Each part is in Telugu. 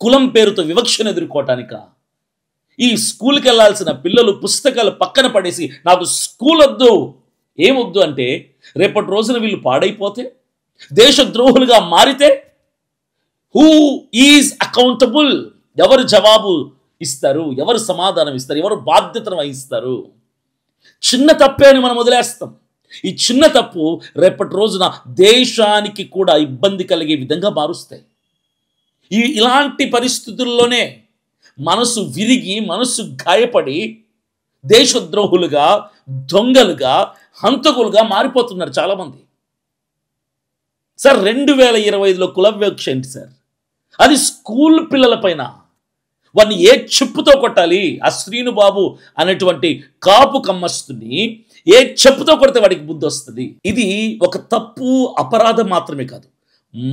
కులం పేరుతో వివక్షను ఎదుర్కోవటానికా? ఈ స్కూల్కి వెళ్ళాల్సిన పిల్లలు పుస్తకాలు పక్కన పడేసి నాకు స్కూల్ వద్దు, ఏమొద్దు అంటే రేపటి రోజున వీళ్ళు పాడైపోతే, దేశద్రోహులుగా మారితే హూ ఈజ్ అకౌంటబుల్? ఎవరు జవాబు ఇస్తారు? ఎవరు సమాధానం ఇస్తారు? ఎవరు బాధ్యతను వహిస్తారు? చిన్న తప్పే అని మనం వదిలేస్తాం. ఈ చిన్న తప్పు రేపటి రోజున దేశానికి కూడా ఇబ్బంది కలిగే విధంగా మారుస్తాయి. ఇలాంటి పరిస్థితుల్లోనే మనసు విరిగి, మనసు గాయపడి దేశద్రోహులుగా, దొంగలుగా, హంతకులుగా మారిపోతున్నారు చాలామంది. సార్ 2025లో కుల వివక్ష ఏంటి సార్? అది స్కూల్ పిల్లల పైన. వాడిని ఏ చెప్పుతో కొట్టాలి? ఆ శ్రీనుబాబు అనేటువంటి కాపు కమ్మస్తుని ఏ చెప్పుతో కొడితే వాడికి బుద్ధి వస్తుంది? ఇది ఒక తప్పు, అపరాధం మాత్రమే కాదు,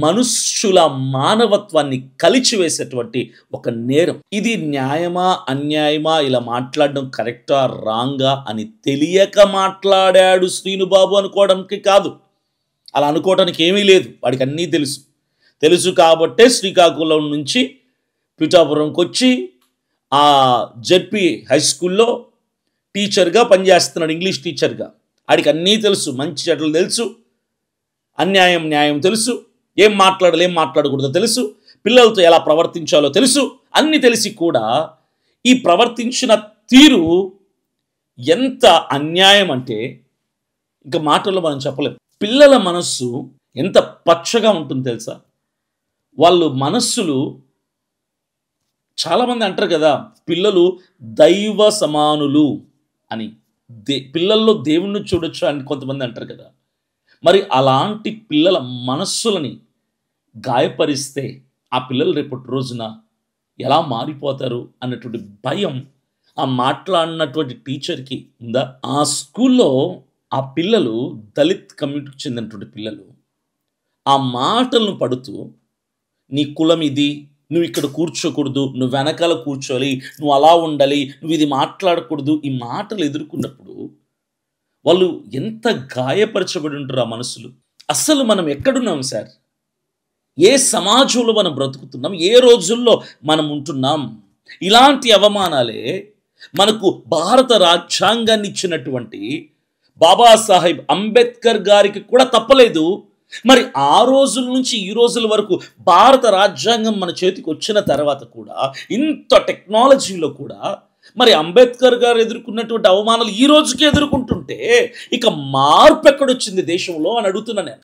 మనుష్యుల మానవత్వాన్ని కలిచివేసేటువంటి ఒక నేరం. ఇది న్యాయమా అన్యాయమా, ఇలా మాట్లాడడం కరెక్టా రాంగా అని తెలియక మాట్లాడాడు శ్రీనుబాబు అనుకోవడానికి కాదు. అలా అనుకోవడానికి ఏమీ లేదు, వాడికి అన్నీ తెలుసు కాబట్టే శ్రీకాకుళం నుంచి పిఠాపురంకి వచ్చి ఆ జెడ్పీ హై స్కూల్లో టీచర్గా పనిచేస్తున్నాడు, ఇంగ్లీష్ టీచర్గా. వాడికి అన్నీ తెలుసు, మంచి చెడ్డలు తెలుసు, అన్యాయం న్యాయం తెలుసు, ఏం మాట్లాడాలి ఏం మాట్లాడకూడదో తెలుసు, పిల్లలతో ఎలా ప్రవర్తించాలో తెలుసు. అన్నీ తెలిసి కూడా ఈ ప్రవర్తించిన తీరు ఎంత అన్యాయం అంటే ఇంకా మాటల్లో మనం చెప్పలేం. పిల్లల మనస్సు ఎంత పచ్చగా ఉంటుంది తెలుసా? వాళ్ళు మనస్సులు, చాలామంది అంటారు కదా పిల్లలు దైవ సమానులు అని, పిల్లల్లో దేవుణ్ణి చూడొచ్చు అని కొంతమంది అంటారు కదా. మరి అలాంటి పిల్లల మనస్సులని గాయపరిస్తే ఆ పిల్లలు రేపటి రోజున ఎలా మారిపోతారు అన్నటువంటి భయం ఆ మాట్లాడినటువంటి టీచర్కి ఉందా? ఆ స్కూల్లో ఆ పిల్లలు దళిత్ కమ్యూనిటీకి చెందినటువంటి పిల్లలు ఆ మాటలను పడుతూ, నీ కులం ఇది, నువ్వు ఇక్కడ కూర్చోకూడదు, నువ్వు వెనకాల కూర్చోవాలి, నువ్వు అలా ఉండాలి, నువ్వు ఇది మాట్లాడకూడదు, ఈ మాటలు ఎదుర్కొన్నప్పుడు వాళ్ళు ఎంత గాయపరచబడి ఉంటారు ఆ మనసులు. అసలు మనం ఎక్కడున్నాం సార్? ఏ సమాజంలో మనం బ్రతుకుతున్నాం? ఏ రోజుల్లో మనం ఉంటున్నాం? ఇలాంటి అవమానాలే మనకు భారత రాజ్యాంగాన్ని ఇచ్చినటువంటి బాబాసాహెబ్ అంబేద్కర్ గారికి కూడా తప్పలేదు. మరి ఆ రోజుల నుంచి ఈ రోజుల వరకు భారత రాజ్యాంగం మన చేతికి వచ్చిన తర్వాత కూడా, ఇంత టెక్నాలజీలో కూడా మరి అంబేద్కర్ గారు ఎదుర్కొన్నటువంటి అవమానాలు ఈ రోజుకి ఎదుర్కొంటుంటే ఇక మార్పు ఎక్కడొచ్చింది దేశంలో అని అడుగుతున్నా నేను.